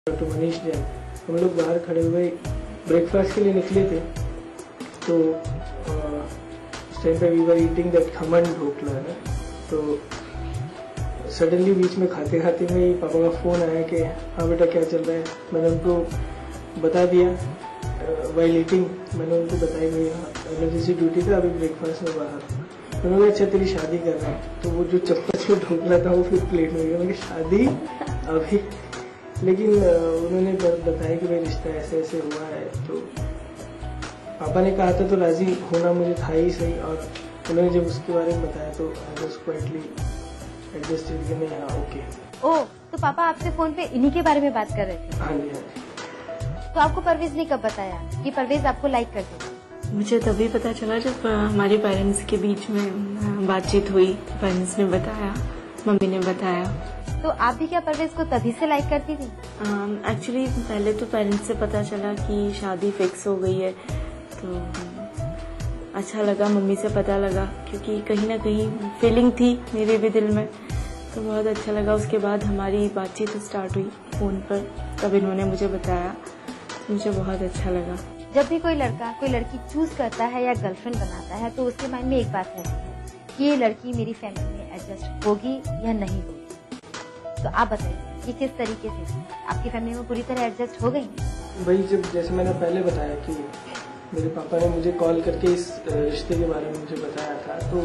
Doctor Manish Jain. हम लोग बाहर खड़े हुए ब्रेकफास्ट के लिए निकले थे, तो उस टाइम पे we were eating that khaman dhokla है। तो सडनली बीच में खाते खाते में पापा का फ़ोन आया कि हाँ बेटा क्या चल रहा है। मैंने उनको बता दिया वाइल ईटिंग, मैंने उनको बताया भाई हाँ इमरजेंसी ड्यूटी था, अभी ब्रेकफास्ट में बाहर। उन्होंने कहा अच्छा तेरी शादी कर रहा है। तो वो जो चम्मच में ढोकला था वो फिर प्लेट में गया। मैंने शादी अभी, लेकिन उन्होंने बताया कि भाई रिश्ता ऐसे ऐसे हुआ है। तो पापा ने कहा था तो राजी होना मुझे था ही सही, और उन्होंने जब उसके बारे में बताया तो आई वाज क्वाइटली एडजस्टेड कि नहीं हाँ ओके। ओह, तो पापा आपसे फोन पे इन्हीं के बारे में बात कर रहे थे? हाँ जी हाँ जी। तो आपको परवेज ने कब बताया कि परवेज आपको लाइक करते थे? मुझे तभी पता चला जब हमारे पेरेंट्स के बीच में बातचीत हुई। पेरेंट्स ने बताया, मम्मी ने बताया। तो आप भी क्या परवेज को तभी से लाइक करती थी? एक्चुअली पहले तो पेरेंट्स से पता चला कि शादी फिक्स हो गई है, तो अच्छा लगा, मम्मी से पता लगा, क्योंकि कहीं ना कहीं फीलिंग थी मेरे भी दिल में, तो बहुत अच्छा लगा। उसके बाद हमारी बातचीत स्टार्ट हुई फ़ोन पर, तब इन्होंने मुझे बताया, तो मुझे बहुत अच्छा लगा। जब भी कोई लड़का कोई लड़की चूज करता है या गर्लफ्रेंड बनाता है तो उसके माइंड में एक बात रहती है कि ये लड़की मेरी फैमिली में एडजस्ट होगी या नहीं होगी। तो आप बताइए कि किस तरीके से आपकी फैमिली में पूरी तरह एडजस्ट हो गई? भाई जब जैसे मैंने पहले बताया कि मेरे पापा ने मुझे कॉल करके इस रिश्ते के बारे में मुझे बताया था, तो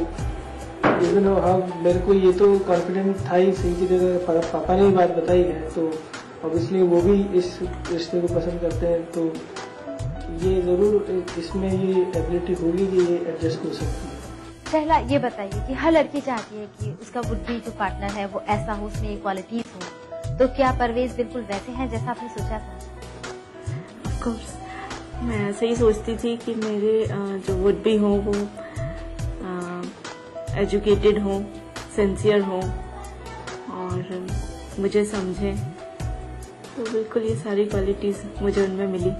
इवन हाँ मेरे को ये तो कॉन्फिडेंट था ही सही कि अगर पापा ने ये बात बताई है तो ऑब्वियसली वो भी इस रिश्ते को पसंद करते हैं, तो ये जरूर इसमें ये एबिलिटी होगी कि ये एडजस्ट हो सकती है। पहला ये बताइए कि हर लड़की चाहती है कि उसका वुड बी जो पार्टनर है वो ऐसा हो, उसमें ये क्वालिटीज हो, तो क्या परवेज बिल्कुल वैसे हैं जैसा आपने सोचा था? ऑफ कोर्स मैं ऐसे ही सोचती थी कि मेरे जो वुड बी हो वो एजुकेटेड हो, सिंसियर हो और मुझे समझे, तो बिल्कुल ये सारी क्वालिटीज मुझे उनमें मिली।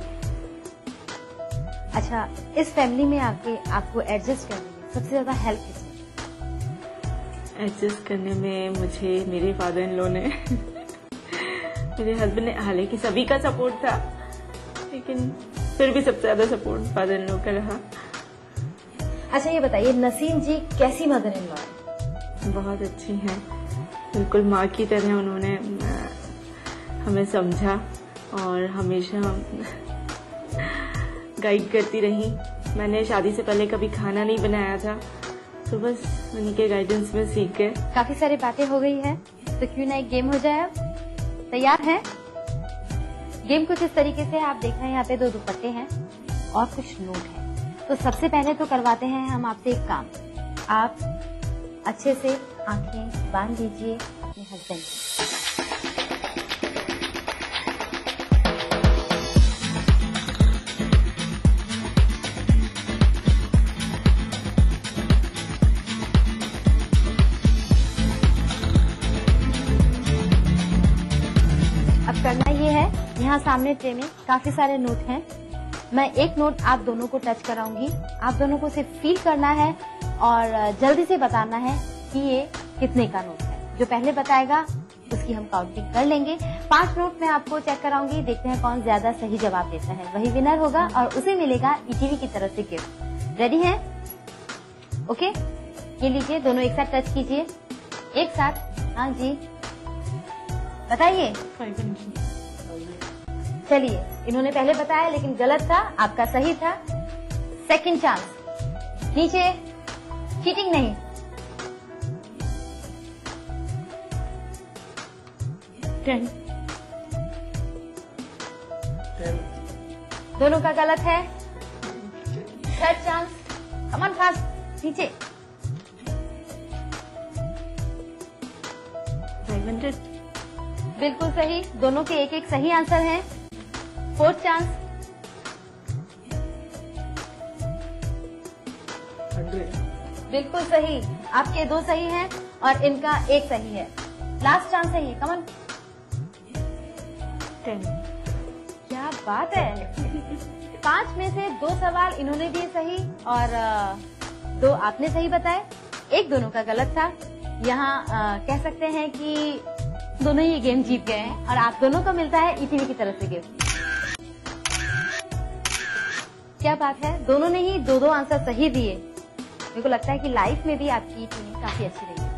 अच्छा, इस फैमिली में आके आपको एडजस्ट करने में सबसे ज्यादा हेल्प किसने? एडजस्ट करने में मुझे मेरे फादर इन लॉ ने मेरे हस्बैंड ने, हालांकि सभी का सपोर्ट था, लेकिन फिर भी सबसे ज्यादा सपोर्ट फादर इन लॉ का रहा। अच्छा ये बताइए नसीम जी कैसी मदर इन लॉ है? बहुत अच्छी हैं, बिल्कुल माँ की तरह उन्होंने हमें समझा और हमेशा गाइड करती रही। मैंने शादी से पहले कभी खाना नहीं बनाया था, तो बस उनके गाइडेंस में सीख गए। काफी सारी बातें हो गई है, तो क्यों ना एक गेम हो जाए? अब तैयार हैं? गेम कुछ इस तरीके से, आप देख रहे हैं यहाँ पे 2 दुपट्टे हैं और कुछ नोट है। तो सबसे पहले तो करवाते हैं हम आपसे एक काम, आप अच्छे से आंखें बांध दीजिए अपने हस्बैंड की। अब करना ये है, यहाँ सामने ट्रे में काफी सारे नोट हैं। मैं एक नोट आप दोनों को टच कराऊंगी, आप दोनों को सिर्फ फील करना है और जल्दी से बताना है कि ये कितने का नोट है। जो पहले बताएगा उसकी हम काउंटिंग कर लेंगे। 5 नोट मैं आपको चेक कराऊंगी, देखते हैं कौन ज्यादा सही जवाब देता है, वही विनर होगा और उसे मिलेगा ईटीवी की तरफ से गिफ्ट। रेडी हैं? ओके, ये लीजिए, दोनों एक साथ टच कीजिए, एक साथ। हाँ जी बताइए। चलिए, इन्होंने पहले बताया लेकिन गलत था, आपका सही था। सेकंड चांस, नीचे, चीटिंग नहीं। 10 दोनों का गलत है। Third chance, come on fast, नीचे। 500 बिल्कुल सही, दोनों के एक एक सही आंसर हैं। फोर्थ चांस, 100 बिल्कुल सही, आपके 2 सही हैं और इनका 1 सही है। लास्ट चांस है ये, कम ऑन। 10 क्या बात है। 5 में से 2 सवाल इन्होंने दिए सही और 2 आपने सही बताए, 1 दोनों का गलत था। यहाँ कह सकते हैं कि दोनों ही गेम जीत गए हैं और आप दोनों को मिलता है ईटीवी की तरफ से गिफ्ट। क्या बात है, दोनों ने ही दो आंसर सही दिए। मेरे को लगता है कि लाइफ में भी आपकी टीम काफी अच्छी रही है।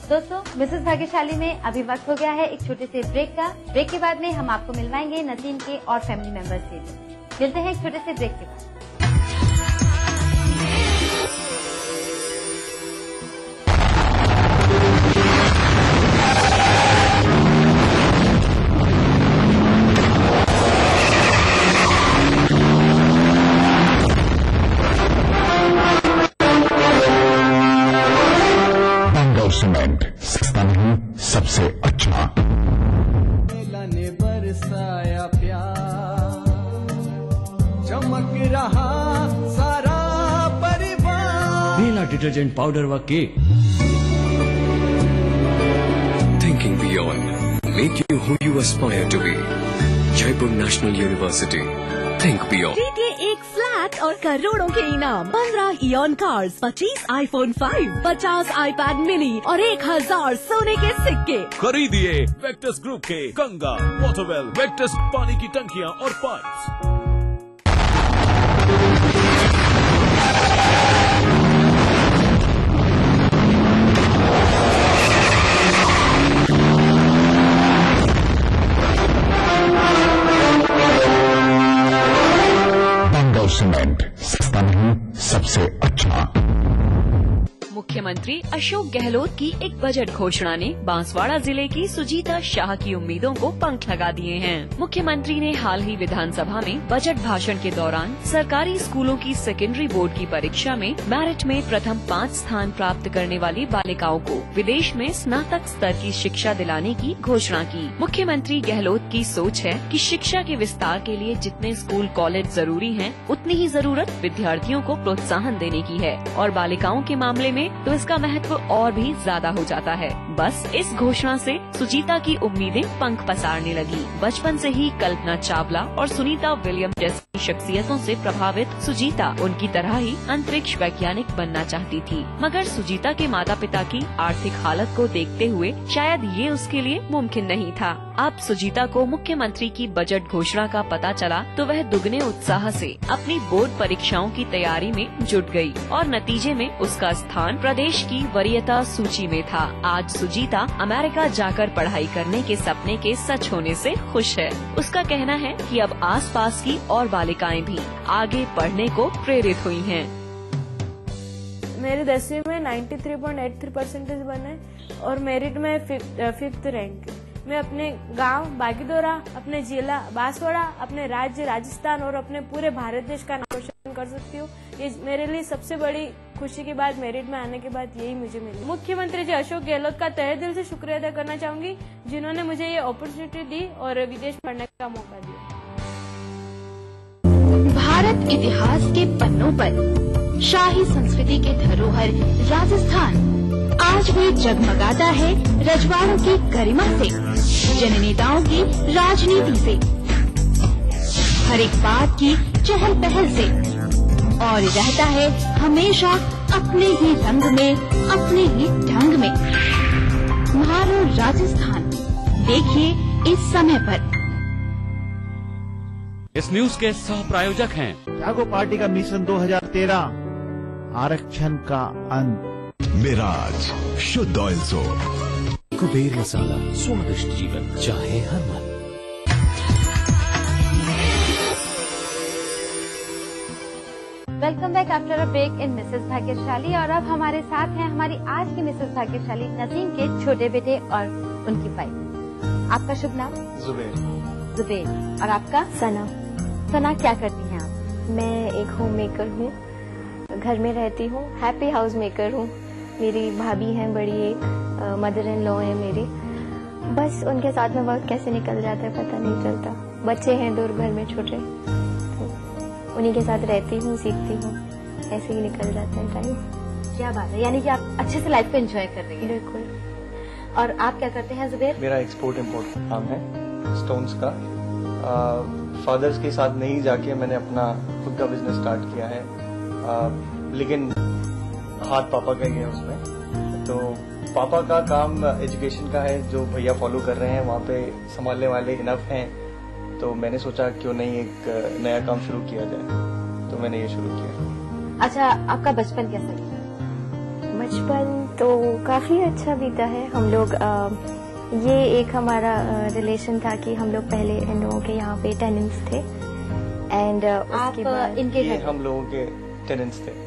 दोस्तों, मिसेस भाग्यशाली में अभी वक्त हो गया है एक छोटे से ब्रेक का। ब्रेक के बाद में हम आपको मिलवाएंगे नसीम के और फैमिली मेंबर्स के लिए। मिलते हैं एक छोटे से ब्रेक के बाद। सीमेंट सस्ता नहीं, सबसे अच्छा। ने बरसाया प्यार, चमक रहा सारा परिवार। बेला डिटर्जेंट पाउडर व cake. Thinking beyond, make you who you aspire to be. Jaipur National University. Think beyond. जीतिए एक फ्लैट और करोड़ों के इनाम। 15 ion cars, 25 iPhone 5, 50 iPad mini और 1000 सोने के सिक्के। खरीदिए वेक्टस ग्रुप के गंगा, वाटरवेल, वेक्टस पानी की टंकियां और पाइप्स। सीमेंट सस्ता नहीं, सबसे अच्छा। मुख्यमंत्री अशोक गहलोत की एक बजट घोषणा ने बांसवाड़ा जिले की सुजीता शाह की उम्मीदों को पंख लगा दिए हैं। मुख्यमंत्री ने हाल ही विधानसभा में बजट भाषण के दौरान सरकारी स्कूलों की सेकेंडरी बोर्ड की परीक्षा में मेरिट में प्रथम 5 स्थान प्राप्त करने वाली बालिकाओं को विदेश में स्नातक स्तर की शिक्षा दिलाने की घोषणा की। मुख्यमंत्री गहलोत की सोच है कि शिक्षा के विस्तार के लिए जितने स्कूल कॉलेज जरूरी हैं, उतनी ही जरूरत विद्यार्थियों को प्रोत्साहन देने की है और बालिकाओं के मामले में तो इसका महत्व और भी ज्यादा हो जाता है। बस इस घोषणा से सुजीता की उम्मीदें पंख पसारने लगी। बचपन से ही कल्पना चावला और सुनीता विलियम जैसी शख्सियतों से प्रभावित सुजीता उनकी तरह ही अंतरिक्ष वैज्ञानिक बनना चाहती थी, मगर सुजीता के माता पिता की आर्थिक हालत को देखते हुए शायद ये उसके लिए मुमकिन नहीं था। अब सुजीता को मुख्यमंत्री की बजट घोषणा का पता चला तो वह दुगने उत्साह से अपनी बोर्ड परीक्षाओं की तैयारी में जुट गई और नतीजे में उसका स्थान प्रदेश की वरीयता सूची में था। आज सुजीता अमेरिका जाकर पढ़ाई करने के सपने के सच होने से खुश है। उसका कहना है कि अब आसपास की और बालिकाएं भी आगे पढ़ने को प्रेरित हुई हैं। मेरे 10वीं में 93.83% बने और मेरिट में 5th रैंक। मैं अपने गांव बागीदोरा, अपने जिला बांसवाड़ा, अपने राज्य राजस्थान और अपने पूरे भारत देश का नाम रोशन कर सकती हूँ। ये मेरे लिए सबसे बड़ी खुशी की बात मेरिट में आने के बाद यही मुझे मिली। मुख्यमंत्री जी अशोक गहलोत का तहे दिल से शुक्रिया अदा करना चाहूंगी, जिन्होंने मुझे ये अपॉर्चुनिटी दी और विदेश पढ़ने का मौका दिया। भारत इतिहास के पन्नों पर शाही संस्कृति के धरोहर राजस्थान आज भी जगमगाता है रजवाड़ों की गरिमा से, जननेताओं की राजनीति से, हर एक बात की चहल पहल से, और रहता है हमेशा अपने ही रंग में, अपने ही ढंग में। म्हारो राजस्थान देखिए इस समय पर। इस न्यूज के सह प्रायोजक हैं जागो पार्टी का मिशन 2013, आरक्षण का अंत। मिराज शुद्ध ऑयल सोप। कुबेर मसाला, स्वादिष्ट जीवन चाहे हर मन। Welcome back after a break in Mrs Bhagyashali. और अब हमारे साथ हैं हमारी आज की मिसेस भाग्यशाली नसीम के छोटे बेटे और उनकी वाइफ। आपका शुभ नाम? जुबेर। और आपका? सना। सना, क्या करती हैं आप? मैं एक होम मेकर हूँ, घर में रहती हूँ, हैप्पी हाउस मेकर हूँ। मेरी भाभी हैं बड़ी, एक मदर इन लॉ है मेरी। बस उनके साथ में वक्त कैसे निकल जाता है पता नहीं चलता। बच्चे हैं 2 घर में छोटे, तो उन्हीं के साथ रहती हूँ, सीखती हूँ, ऐसे ही निकल जाता है टाइम। क्या बात है, यानी कि आप अच्छे से लाइफ को एंजॉय कर रही हैं। बिल्कुल। और आप क्या करते हैं जुबेर? मेरा एक्सपोर्ट इम्पोर्ट काम है स्टोन्स का। फादर्स के साथ नहीं जाके मैंने अपना खुद का बिजनेस स्टार्ट किया है, लेकिन हाथ पापा का ही है उसमें। तो पापा का काम एजुकेशन का है, जो भैया फॉलो कर रहे हैं वहाँ पे संभालने वाले इनफ हैं, तो मैंने सोचा क्यों नहीं एक नया काम शुरू किया जाए, तो मैंने ये शुरू किया। अच्छा, आपका बचपन कैसा बीता? बचपन तो काफी अच्छा बीता है। हम लोग ये एक हमारा रिलेशन था कि हम लोग पहले इन लोगों के यहाँ पे टेनेंट्स थे एंड उसके बाद इनके ये घर हम लोगों के टेनेंट्स थे।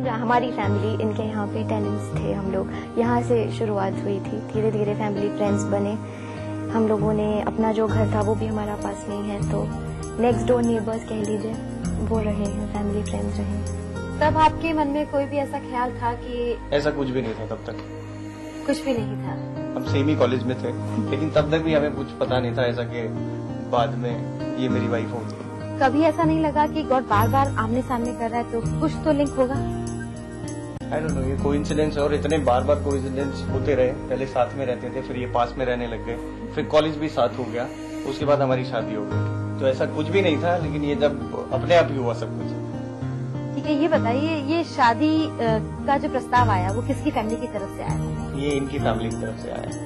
हमारी फैमिली इनके यहाँ पे टेनेंट्स थे। हम लोग यहाँ से शुरुआत हुई थी, धीरे धीरे फैमिली फ्रेंड्स बने। हम लोगों ने अपना जो घर था वो भी हमारा पास नहीं है, तो नेक्स्ट डोर नेबर्स कह लीजिए, वो रहे हैं, फैमिली फ्रेंड्स रहे। तब आपके मन में कोई भी ऐसा ख्याल था कि? ऐसा कुछ भी नहीं था तब तक, कुछ भी नहीं था। हम सेम ही कॉलेज में थे, लेकिन तब तक भी हमें कुछ पता नहीं था ऐसा कि बाद में ये मेरी वाइफ होगी। कभी ऐसा नहीं लगा कि गॉड बार बार आमने सामने कर रहा है तो कुछ तो लिंक होगा? आई डोंट नो, ये कोइंसिडेंस है और इतने बार बार कोइंसिडेंस होते रहे। पहले साथ में रहते थे, फिर ये पास में रहने लग गए, फिर कॉलेज भी साथ हो गया, उसके बाद हमारी शादी हो गई। तो ऐसा कुछ भी नहीं था, लेकिन ये जब अपने आप ही हुआ सब कुछ। ठीक है, ये बताइए, ये शादी का जो प्रस्ताव आया वो किसकी फैमिली की तरफ से आया? ये इनकी फैमिली की तरफ से आया।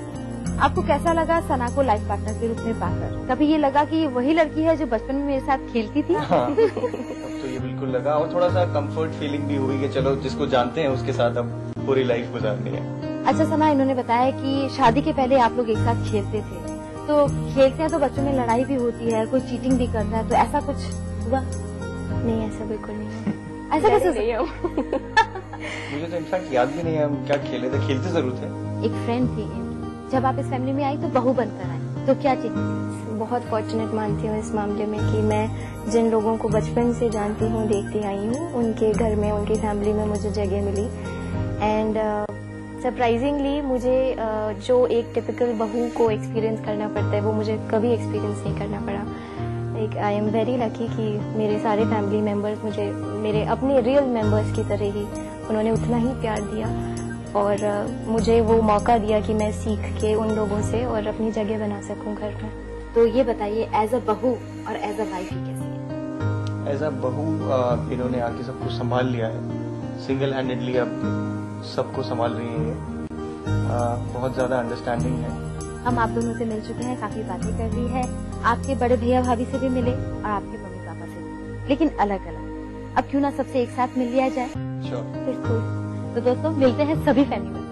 आपको कैसा लगा सना को लाइफ पार्टनर के रूप में पाकर? कभी ये लगा कि वही लड़की है जो बचपन में मेरे साथ खेलती थी? हाँ, तो ये बिल्कुल लगा, और थोड़ा सा कंफर्ट फीलिंग भी हुई कि चलो जिसको जानते हैं उसके साथ अब पूरी लाइफ गुजारनी है। अच्छा सना, इन्होंने बताया कि शादी के पहले आप लोग एक साथ खेलते थे, तो खेलते हैं तो बच्चों में लड़ाई भी होती है, कोई चीटिंग भी करता है, तो ऐसा कुछ हुआ? नहीं, ऐसा बिल्कुल नहीं है। ऐसा कैसे नहीं है? मुझे तो इनफैक्ट याद भी नहीं है हम क्या खेले थे। खेलते जरूर थे। एक फ्रेंड थी इनकी, जब आप इस फैमिली में आई तो बहू बनकर आई, तो क्या चीज? बहुत फॉर्चुनेट मानती हूँ इस मामले में कि मैं जिन लोगों को बचपन से जानती हूँ, देखती आई हूँ, उनके घर में, उनकी फैमिली में मुझे जगह मिली। एंड सरप्राइजिंगली मुझे जो एक टिपिकल बहू को एक्सपीरियंस करना पड़ता है वो मुझे कभी एक्सपीरियंस नहीं करना पड़ा। Like I am very lucky कि मेरे सारे फैमिली मेम्बर्स मुझे मेरे अपने रियल मेम्बर्स की तरह ही उन्होंने उतना ही प्यार दिया और मुझे वो मौका दिया कि मैं सीख के उन लोगों से और अपनी जगह बना सकूं घर में। तो ये बताइए, एज अ बहू और एज अ वाइफ ही कैसी है? एज अ बहू इन्होंने आके सब कुछ संभाल लिया है, सिंगल हैंडेडली अब सबको संभाल रही है। बहुत ज्यादा अंडरस्टैंडिंग है। हम आप दोनों से मिल चुके हैं, काफी बातें कर ली है, आपके बड़े भैया भाभी से भी मिले और आपके मम्मी पापा से भी, लेकिन अलग अलग। अब क्यों ना सबसे एक साथ मिल लिया जाए? Sure. बिल्कुल। तो दोस्तों मिलते हैं सभी फैमिली मेंबर।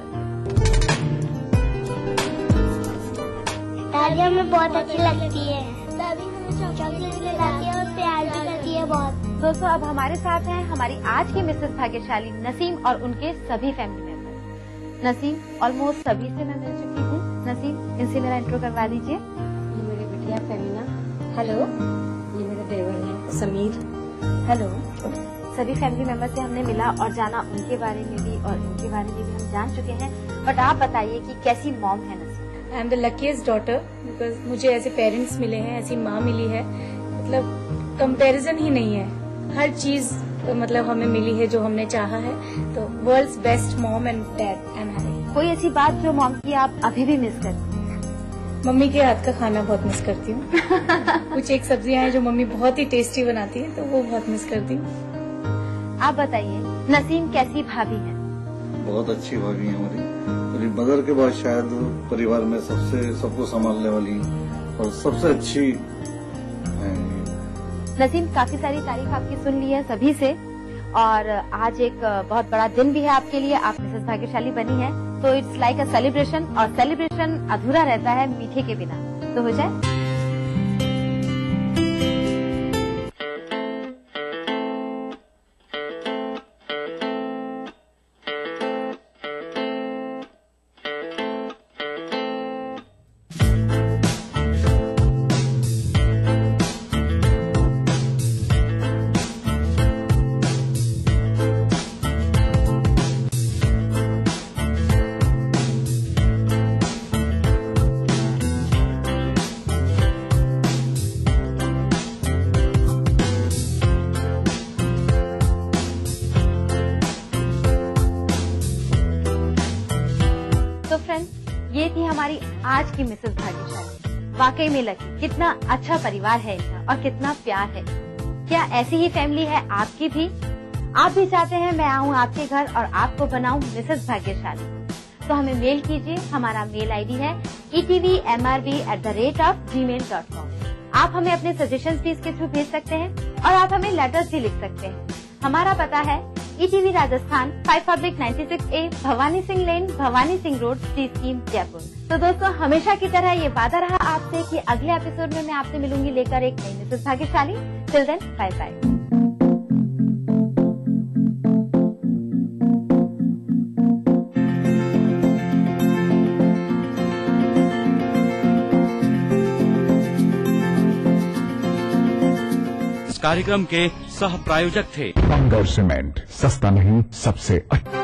दादी हमें बहुत अच्छी लगती है, दादी हमें चॉकलेट खिलाती है और प्यार भी करती है बहुत। दोस्तों अब हमारे साथ हैं हमारी आज की मिसेस भाग्यशाली नसीम और उनके सभी फैमिली मेंबर। नसीम, ऑलमोस्ट सभी से मैं मिल चुकी हूँ। नसीम, इनसे मेरा इंट्रो करवा दीजिए। ये मेरी बिटिया फेमिना। हेलो। ये मेरे देवर हैं समीर। हेलो। सभी फैमिली मेंबर से हमने मिला और जाना, उनके बारे में भी और इनके बारे में भी हम जान चुके हैं। बट आप बताइए कि कैसी मॉम है Naseem? I am the luckiest daughter, because मुझे ऐसे पेरेंट्स मिले हैं, ऐसी माँ मिली है, मतलब कंपैरिजन ही नहीं है। हर चीज मतलब हमें मिली है जो हमने चाहा है। तो world's best mom and dad I am having. कोई ऐसी बात जो मॉम की आप अभी भी मिस करती हैं? मम्मी के हाथ का खाना बहुत मिस करती हूँ। कुछ एक सब्जियां हैं जो मम्मी बहुत ही टेस्टी बनाती है, तो वो बहुत मिस करती हूँ। आप बताइए नसीम, कैसी भाभी है? बहुत अच्छी भाभी है हमारी। मेरी मदर के बाद शायद परिवार में सबको संभालने वाली और सबसे अच्छी है। नसीम, काफी सारी तारीफ आपकी सुन ली है सभी से और आज एक बहुत बड़ा दिन भी है आपके लिए, आप मिसेस भाग्यशाली बनी है, तो इट्स लाइक अ सेलिब्रेशन, और सेलिब्रेशन अधूरा रहता है मीठे के बिना। तो हो जाए। ये थी हमारी आज की मिसेस भाग्यशाली। वाकई में लकी, कितना अच्छा परिवार है इनका और कितना प्यार है। क्या ऐसी ही फैमिली है आपकी भी? आप भी चाहते हैं मैं आऊँ आपके घर और आपको बनाऊँ मिसेस भाग्यशाली? तो हमें मेल कीजिए। हमारा मेल आईडी है etvmrb@gmail.com। आप हमें अपने सजेशंस भी इसके थ्रू भेज सकते हैं और आप हमें लेटर्स भी लिख सकते हैं। हमारा पता है ETV राजस्थान 5/96A भवानी सिंह लेन, भवानी सिंह रोड, सी स्कीम, जयपुर। तो दोस्तों, हमेशा की तरह ये वादा रहा आपसे कि अगले एपिसोड में मैं आपसे मिलूंगी लेकर एक नई Mrs Bhagyashali. Till then, bye bye. कार्यक्रम के सह प्रायोजक थे बंगर सीमेंट, सस्ता नहीं सबसे अच्छा।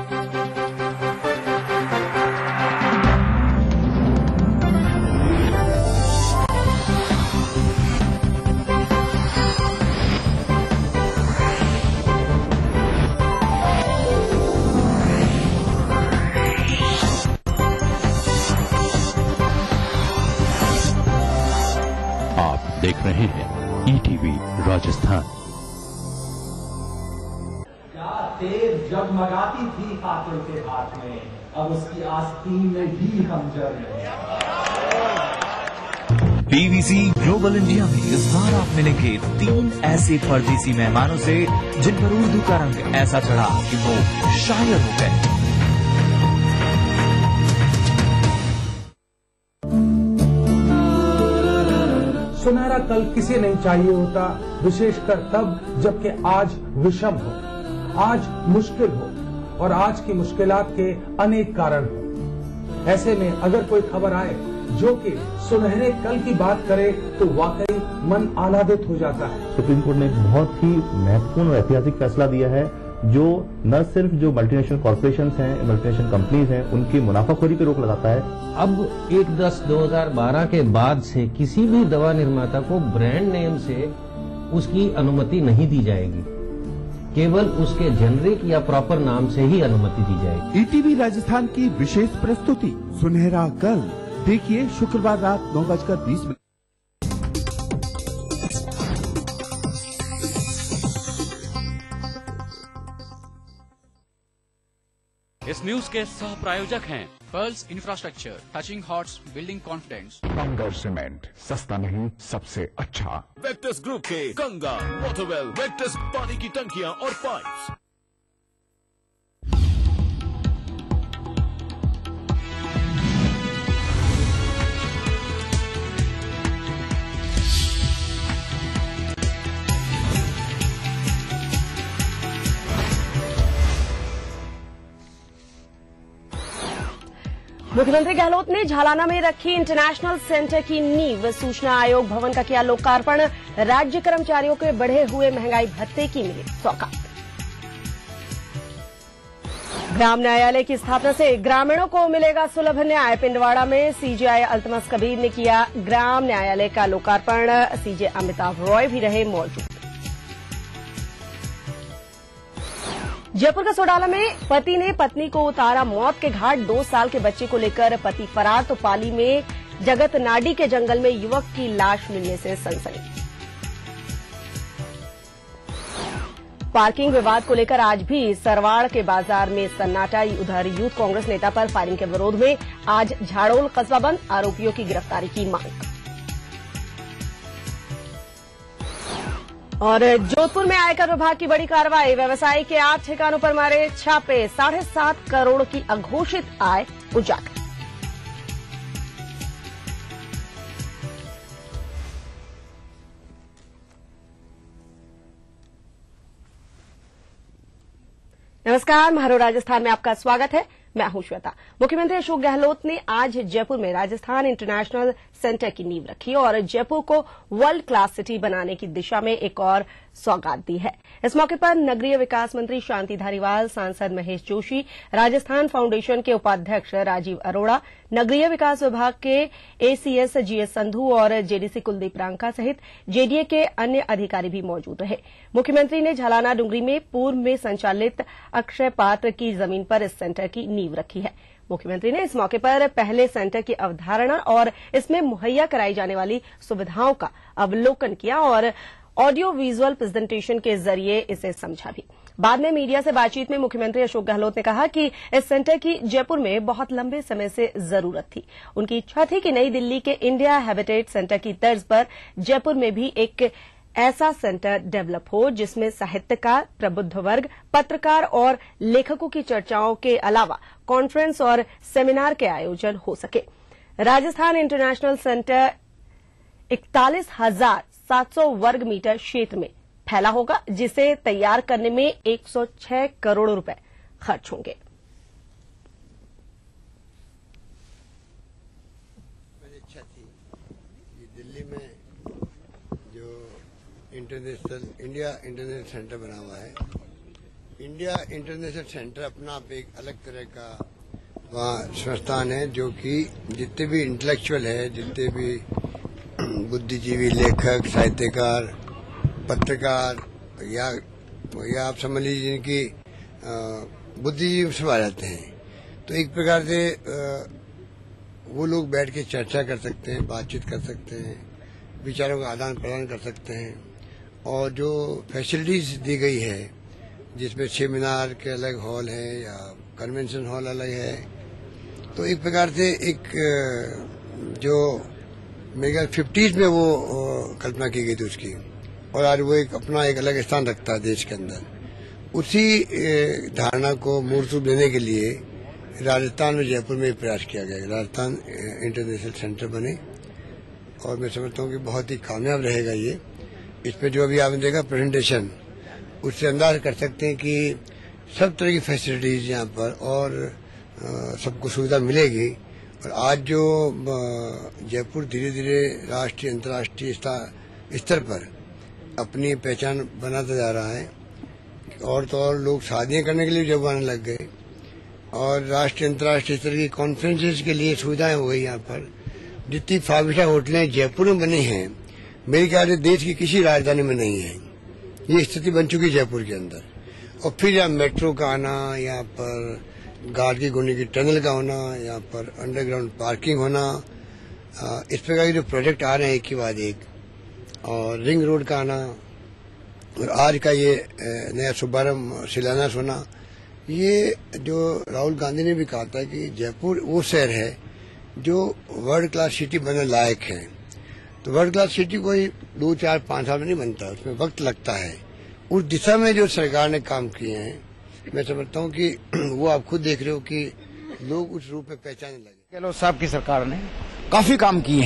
आप देख रहे हैं ETV राजस्थान। क्या तेज जगमगाती थी कातिल के हाथ में, अब उसकी आस्तीन में भी हम जल रहे हैं। PVC ग्लोबल इंडिया में इस बार आप मिलेंगे 3 ऐसे परदेसी मेहमानों से जिन पर उर्दू का रंग ऐसा चढ़ा कि वो शायर हो गए। सुनहरा कल किसे नहीं चाहिए होता, विशेषकर तब जबकि आज विषम हो, आज मुश्किल हो और आज की मुश्किलात के अनेक कारण हो। ऐसे में अगर कोई खबर आए जो कि सुनहरे कल की बात करे तो वाकई मन आह्लादित हो जाता है। सुप्रीम कोर्ट ने एक बहुत ही महत्वपूर्ण और ऐतिहासिक फैसला दिया है जो न सिर्फ जो मल्टीनेशनल कॉर्पोरेशंस हैं, मल्टीनेशनल कंपनीज हैं, उनकी मुनाफाखोरी पर रोक लगाता है। अब 1/10/2012 के बाद से किसी भी दवा निर्माता को ब्रांड नेम से उसकी अनुमति नहीं दी जाएगी, केवल उसके जेनरिक या प्रॉपर नाम से ही अनुमति दी जाएगी। ETV राजस्थान की विशेष प्रस्तुति सुनहरा कल देखिए शुक्रवार रात 9:20। इस न्यूज के सह प्रायोजक हैं pearls infrastructure, touching hearts, building confidence. Bangar cement, सस्ता नहीं सबसे अच्छा। वेक्टस ग्रुप के गंगा, वाटरवेल, वेक्टस पानी की टंकियां और पाइप्स। मुख्यमंत्री गहलोत ने झालाना में रखी इंटरनेशनल सेंटर की नींव। सूचना आयोग भवन का किया लोकार्पण। राज्य कर्मचारियों के बढ़े हुए महंगाई भत्ते की मिली सौगात। ग्राम न्यायालय की स्थापना से ग्रामीणों को मिलेगा सुलभ न्याय। पिंडवाड़ा में CJI अल्तमस कबीर ने किया ग्राम न्यायालय का लोकार्पण। CJ अमिताभ रॉय भी रहे मौजूद। जयपुर का सोडाला में पति ने पत्नी को उतारा मौत के घाट। 2 साल के बच्चे को लेकर पति फरार तो पाली में जगत नाडी के जंगल में युवक की लाश मिलने से सनसनी। पार्किंग विवाद को लेकर आज भी सरवाड़ के बाजार में सन्नाटा। उधर यूथ कांग्रेस नेता पर फायरिंग के विरोध में आज झाड़ोल कस्बा बंद। आरोपियों की गिरफ्तारी की मांग। और जोधपुर में आयकर विभाग की बड़ी कार्रवाई। व्यवसायी के 8 ठिकानों पर मारे छापे। 7.5 करोड़ की अघोषित आय उजागर। नमस्कार, महारो राजस्थान में आपका स्वागत है। मैं हूं श्वेता। मुख्यमंत्री अशोक गहलोत ने आज जयपुर में राजस्थान इंटरनेशनल सेंटर की नींव रखी और जयपुर को वर्ल्ड क्लास सिटी बनाने की दिशा में एक और सौगात दी है। इस मौके पर नगरीय विकास मंत्री शांति धारीवाल, सांसद महेश जोशी, राजस्थान फाउंडेशन के उपाध्यक्ष राजीव अरोड़ा, नगरीय विकास विभाग के ACS GS संधू और JDC कुलदीप रांका सहित JDA के अन्य अधिकारी भी मौजूद रहे। मुख्यमंत्री ने झालाना डुंगरी में पूर्व में संचालित अक्षय पात्र की जमीन पर इस सेंटर की नींव रखी है। मुख्यमंत्री ने इस मौके पर पहले सेंटर की अवधारणा और इसमें मुहैया कराई जाने वाली सुविधाओं का अवलोकन किया और ऑडियो विजुअल प्रेजेंटेशन के जरिए इसे समझा भी। बाद में मीडिया से बातचीत में मुख्यमंत्री अशोक गहलोत ने कहा कि इस सेंटर की जयपुर में बहुत लंबे समय से जरूरत थी। उनकी इच्छा थी कि नई दिल्ली के इंडिया हैबिटेट सेंटर की तर्ज पर जयपुर में भी एक ऐसा सेंटर डेवलप हो जिसमें साहित्यकार, प्रबुद्ध वर्ग, पत्रकार और लेखकों की चर्चाओं के अलावा कॉन्फ्रेंस और सेमिनार के आयोजन हो सके। राजस्थान इंटरनेशनल सेंटर 41,700 वर्ग मीटर क्षेत्र में फैला होगा, जिसे तैयार करने में 106 करोड़ रुपए खर्च होंगे। मेरी इच्छा थी कि दिल्ली में जो इंडिया इंटरनेशनल सेंटर बना हुआ है, इंडिया इंटरनेशनल सेंटर अपना आप एक अलग तरह का वहाँ संस्थान है जो कि जितने भी इंटेलेक्चुअल है, जितने भी बुद्धिजीवी, लेखक, साहित्यकार, पत्रकार या आप समझ लीजिए जिनकी बुद्धिजीवी सब आ जाते हैं, तो एक प्रकार से वो लोग बैठ के चर्चा कर सकते हैं, बातचीत कर सकते हैं, विचारों का आदान प्रदान कर सकते हैं। और जो फैसिलिटीज दी गई है जिसमें सेमिनार के अलग हॉल है या कन्वेंशन हॉल अलग है, तो एक प्रकार से एक जो मेरे ख्याल 50s में वो कल्पना की गई थी उसकी, और आज वो एक अपना एक अलग स्थान रखता है देश के अंदर। उसी धारणा को मूर्त रूप देने के लिए राजस्थान और जयपुर में प्रयास किया गया। राजस्थान इंटरनेशनल सेंटर बने और मैं समझता हूँ कि बहुत ही कामयाब रहेगा ये। इसमें जो अभी आपने देखा प्रेजेंटेशन, उससे अंदाज कर सकते हैं कि सब तरह की फैसिलिटीज यहाँ पर और सबको सुविधा मिलेगी। और आज जो जयपुर धीरे धीरे राष्ट्रीय अंतर्राष्ट्रीय स्तर पर अपनी पहचान बनाता जा रहा है, और तो और लोग शादियां करने के लिए जब आने लग गए, और राष्ट्रीय अंतर्राष्ट्रीय स्तर की कॉन्फ्रेंसेस के लिए सुविधाएं हो गई। यहाँ पर जितनी 5 स्टार होटलें जयपुर में बनी हैं, मेरे ख्याल से देश की किसी राजधानी में नहीं है। ये स्थिति बन चुकी है जयपुर के अंदर। और फिर यहाँ मेट्रो का आना, यहाँ पर घाट की गोनी की टनल का होना, यहाँ पर अंडरग्राउंड पार्किंग होना, इस प्रकार के जो प्रोजेक्ट आ रहे हैं एक के बाद एक, और रिंग रोड का आना, और आज का ये नया शुभारंभ शिलान्यास होना, ये जो राहुल गांधी ने भी कहा था कि जयपुर वो शहर है जो वर्ल्ड क्लास सिटी बनने लायक है। तो वर्ल्ड क्लास सिटी कोई 2, 4, 5 साल में नहीं बनता, उसमें वक्त लगता है। उस दिशा में जो सरकार ने काम किए हैं, मैं समझता हूँ कि वो आप खुद देख रहे हो कि लोग उस रूप में पहचानने लगे। गहलोत साहब की सरकार ने काफी काम किए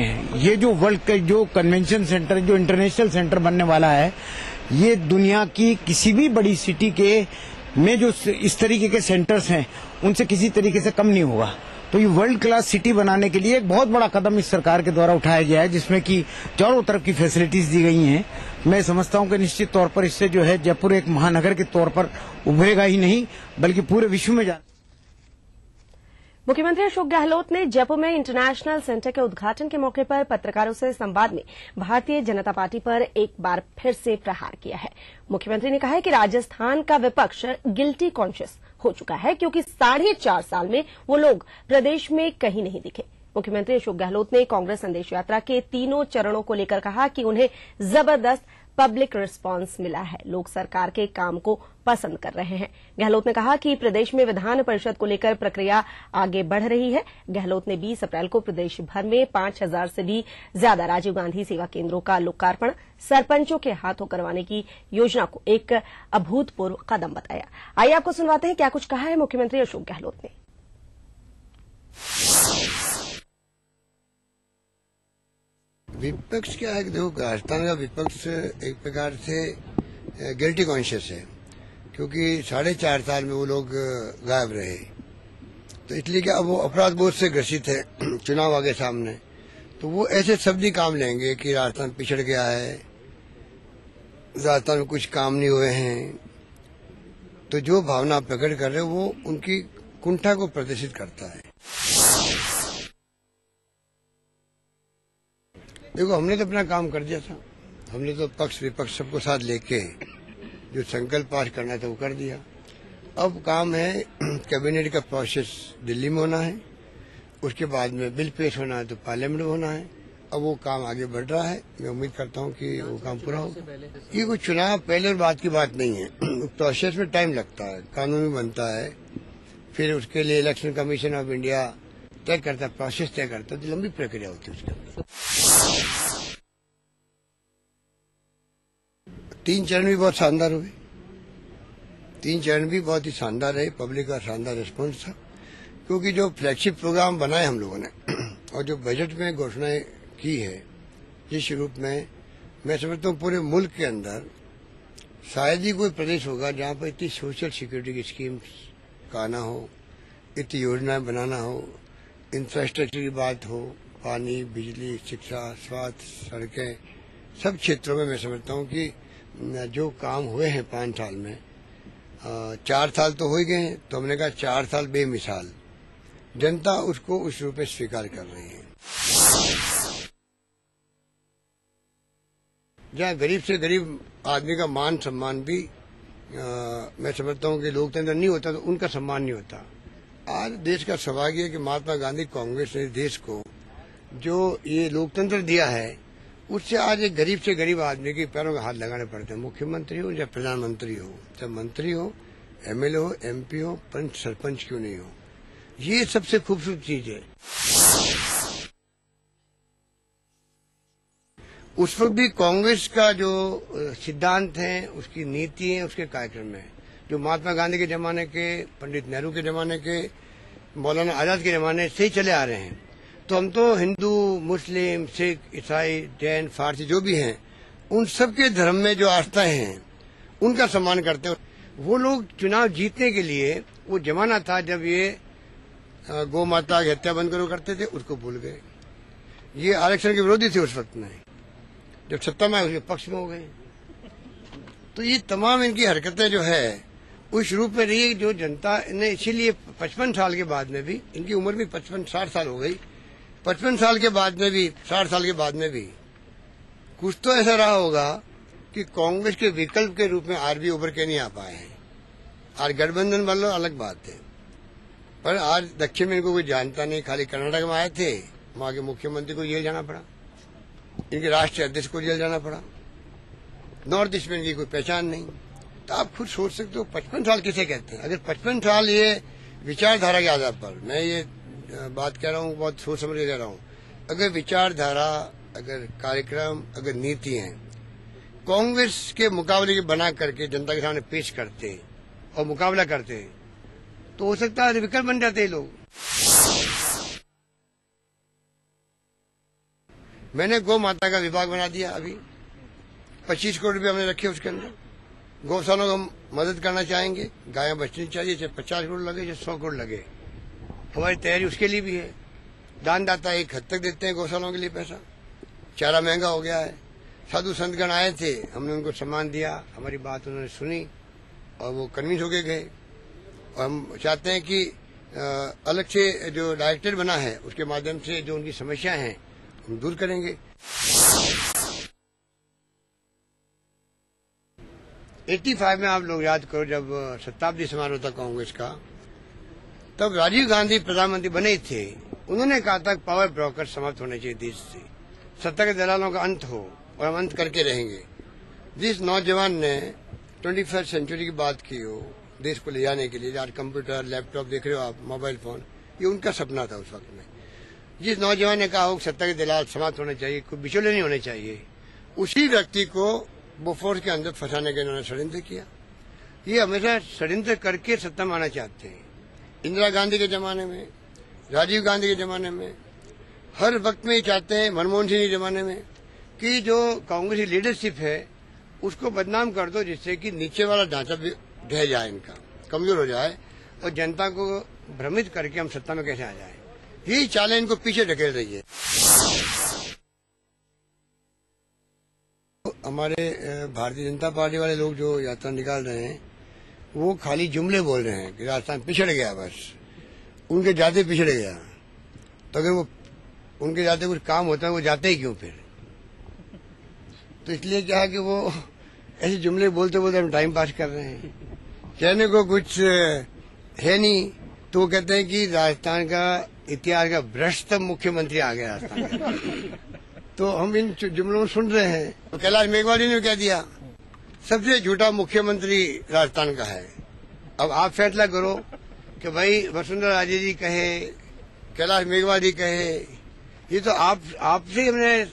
हैं, ये जो वर्ल्ड के जो कन्वेंशन सेंटर, जो इंटरनेशनल सेंटर बनने वाला है, ये दुनिया की किसी भी बड़ी सिटी के में जो इस तरीके के सेंटर्स हैं उनसे किसी तरीके से कम नहीं होगा। तो ये वर्ल्ड क्लास सिटी बनाने के लिए एक बहुत बड़ा कदम इस सरकार के द्वारा उठाया गया है, जिसमें कि चारों तरफ की फैसिलिटीज दी गई हैं। मैं समझता हूं कि निश्चित तौर पर इससे जो है जयपुर एक महानगर के तौर पर उभरेगा ही नहीं, बल्कि पूरे विश्व में मुख्यमंत्री अशोक गहलोत ने जयपुर में इंटरनेशनल सेंटर के उद्घाटन के मौके पर पत्रकारों से संवाद में भारतीय जनता पार्टी पर एक बार फिर से प्रहार किया है। मुख्यमंत्री ने कहा है कि राजस्थान का विपक्ष गिल्टी कॉन्शियस हो चुका है, क्योंकि 4.5 साल में वो लोग प्रदेश में कहीं नहीं दिखे। मुख्यमंत्री अशोक गहलोत ने कांग्रेस संदेश यात्रा के 3 चरणों को लेकर कहा कि उन्हें जबरदस्त पब्लिक रिस्पांस मिला है, लोग सरकार के काम को पसंद कर रहे हैं। गहलोत ने कहा कि प्रदेश में विधान परिषद को लेकर प्रक्रिया आगे बढ़ रही है। गहलोत ने 20 अप्रैल को प्रदेश भर में 5000 से भी ज्यादा राजीव गांधी सेवा केंद्रों का लोकार्पण सरपंचों के हाथों करवाने की योजना को एक अभूतपूर्व कदम बताया। आइए आपको सुनवाते हैं क्या कुछ कहा है मुख्यमंत्री अशोक गहलोत ने। विपक्ष क्या है कि देखो, राजस्थान का विपक्ष एक प्रकार से गिल्टी कॉन्शियस है, क्योंकि 4.5 साल में वो लोग गायब रहे। तो इसलिए क्या वो अपराध बोध से ग्रसित है। चुनाव आगे सामने, तो वो ऐसे शब्द ही काम लेंगे कि राजस्थान पिछड़ गया है, राजस्थान में कुछ काम नहीं हुए हैं। तो जो भावना प्रकट कर रहे हो वो उनकी कुंठा को प्रदर्शित करता है। देखो, हमने तो अपना काम कर दिया था, हमने तो पक्ष विपक्ष सबको साथ लेके जो संकल्प पास करना था वो कर दिया। अब काम है कैबिनेट का प्रोसेस दिल्ली में होना है, उसके बाद में बिल पेश होना है तो पार्लियामेंट में होना है, अब वो काम आगे बढ़ रहा है। मैं उम्मीद करता हूँ कि वो काम पूरा होगा। ये कोई चुनाव पहले और बाद की बात नहीं है, प्रोसेस में टाइम लगता है, कानून बनता है, फिर उसके लिए इलेक्शन कमीशन ऑफ इंडिया तय करता है, प्रोसेस तय करता है, तो लंबी प्रक्रिया होती है उसके अंदर। 3 चरण भी बहुत शानदार हुए, 3 चरण भी बहुत ही शानदार रहे, पब्लिक का शानदार रिस्पॉन्स था, क्योंकि जो फ्लैगशिप प्रोग्राम बनाए हम लोगों ने और जो बजट में घोषणाएं की है, जिस रूप में मैं समझता हूँ पूरे मुल्क के अंदर शायद ही कोई प्रदेश होगा जहाँ पर इतनी सोशल सिक्योरिटी की स्कीम्स का आना हो, इतनी योजनाएं बनाना हो, इंफ्रास्ट्रक्चर की बात हो, पानी, बिजली, शिक्षा, स्वास्थ्य, सड़कें, सब क्षेत्रों में मैं समझता हूँ कि जो काम हुए हैं 5 साल में, 4 साल तो हो ही गए हैं, तो हमने कहा 4 साल बेमिसाल, जनता उसको उस रूप में स्वीकार कर रही है। जहाँ गरीब से गरीब आदमी का मान सम्मान भी मैं समझता हूँ कि लोकतंत्र नहीं होता तो उनका सम्मान नहीं होता। आज देश का सौभाग्य है कि महात्मा गांधी कांग्रेस ने देश को जो ये लोकतंत्र दिया है, उससे आज एक गरीब से गरीब आदमी के पैरों में हाथ लगाने पड़ते हैं, मुख्यमंत्री हो या प्रधानमंत्री हो, चाहे मंत्री हो, एमएलए हो, एमपी हो, पंच सरपंच क्यों नहीं हो। ये सबसे खूबसूरत चीज है। उस वक्त भी कांग्रेस का जो सिद्धांत है, उसकी नीति है, उसके कार्यक्रम है, जो महात्मा गांधी के जमाने के, पंडित नेहरू के जमाने के, मौलाना आजाद के जमाने से ही चले आ रहे हैं। तो हम तो हिंदू, मुस्लिम, सिख, ईसाई, जैन, फारसी जो भी हैं, उन सब के धर्म में जो आस्थाएं हैं उनका सम्मान करते हैं। वो लोग चुनाव जीतने के लिए, वो जमाना था जब ये गौ माता की हत्या बंद करो करते थे, उसको भूल गए। ये आरक्षण के विरोधी थे उस वक्त में, जब सत्ता में उसके पक्ष में हो गए। तो ये तमाम इनकी हरकतें जो है उस रूप में रही जो जनता ने, इसीलिए 55 साल के बाद में भी, इनकी उम्र भी 55-60 साल हो गई, 55 साल के बाद में भी, 60 साल के बाद में भी कुछ तो ऐसा रहा होगा कि कांग्रेस के विकल्प के रूप में आरबी उभर के नहीं आ पाए हैं। आज गठबंधन वालों अलग बात है, पर आज दक्षिण में इनको कोई जानता नहीं, खाली कर्नाटक में आए थे, वहां के मुख्यमंत्री को जेल जाना पड़ा, इनके राष्ट्रीय अध्यक्ष को जेल जाना पड़ा, नॉर्थ ईस्ट में इनकी कोई पहचान नहीं। तो आप खुद सोच सकते हो 55 साल किसे कहते हैं। अगर 55 साल ये विचारधारा के आधार पर, मैं ये बात कह रहा हूँ, बहुत सोच समझ के कह रहा हूँ, अगर विचारधारा, अगर कार्यक्रम, अगर नीति है कांग्रेस के मुकाबले के बना करके जनता के सामने पेश करते और मुकाबला करते, तो हो सकता है विकल्प बन जाते लोग। मैंने गौ माता का विभाग बना दिया, अभी 25 करोड़ रुपये हमने रखे उसके अंदर। गौशालों को हम मदद करना चाहेंगे, गायें बचनी चाहिए, चाहे 50 करोड़ लगे चाहे 100 करोड़ लगे, हमारी तैयारी उसके लिए भी है। दानदाता एक हद तक देते हैं गौशालों के लिए पैसा, चारा महंगा हो गया है। साधु संतगण आए थे, हमने उनको सम्मान दिया, हमारी बात उन्होंने सुनी और वो कन्विंस होके गए। और हम चाहते हैं कि अलग से जो डायरेक्टर बना है उसके माध्यम से जो उनकी समस्याएं हैं हम दूर करेंगे। 85 में आप लोग याद करो, जब शताब्दी समारोह था कांग्रेस का, तब राजीव गांधी प्रधानमंत्री बने ही थे। उन्होंने कहा था पावर ब्रोकर समाप्त होने चाहिए देश से, सत्ता के दलालों का अंत हो, और हम अंत करके रहेंगे। जिस नौजवान ने 21वीं सेंचुरी की बात की हो देश को ले जाने के लिए, आज कंप्यूटर, लैपटॉप देख रहे हो आप, मोबाइल फोन, ये उनका सपना था उस वक्त में। जिस नौजवान ने कहा हो सत्ता के दलाल समाप्त होने चाहिए, कोई बिचौले नहीं होने चाहिए, उसी व्यक्ति को बोफोर्स के अंदर फंसाने का इन्होंने षड्यंत्र किया। ये हमेशा षड्यंत्र करके सत्ता में आना चाहते हैं। इंदिरा गांधी के जमाने में, राजीव गांधी के जमाने में, हर वक्त में ये चाहते हैं, मनमोहन सिंह के जमाने में, कि जो कांग्रेस लीडरशिप है उसको बदनाम कर दो, जिससे कि नीचे वाला ढांचा ढह जाए, इनका कमजोर हो जाए, और जनता को भ्रमित करके हम सत्ता में कैसे आ जाए। यही चालें इनको पीछे ढकेल रही है। हमारे भारतीय जनता पार्टी वाले लोग जो यात्रा निकाल रहे हैं वो खाली जुमले बोल रहे हैं कि राजस्थान पिछड़ गया, बस उनके जाते पिछड़ गया। तो अगर वो उनके जाते कुछ काम होता है वो जाते ही क्यों फिर? तो इसलिए क्या है कि वो ऐसे जुमले बोलते बोलते हम टाइम पास कर रहे हैं, कहने को कुछ है नहीं। तो वो कहते हैं कि राजस्थान का इतिहास का भ्रष्ट मुख्यमंत्री आ गया राजस्थान का। तो हम इन जुमलों में सुन रहे हैं। तो कैलाश मेघवाल ने क्या दिया, सबसे झूठा मुख्यमंत्री राजस्थान का है। अब आप फैसला करो कि भाई वसुंधरा राजे जी कहे, कैलाश मेघवाल जी कहे, ये तो आपसे हमने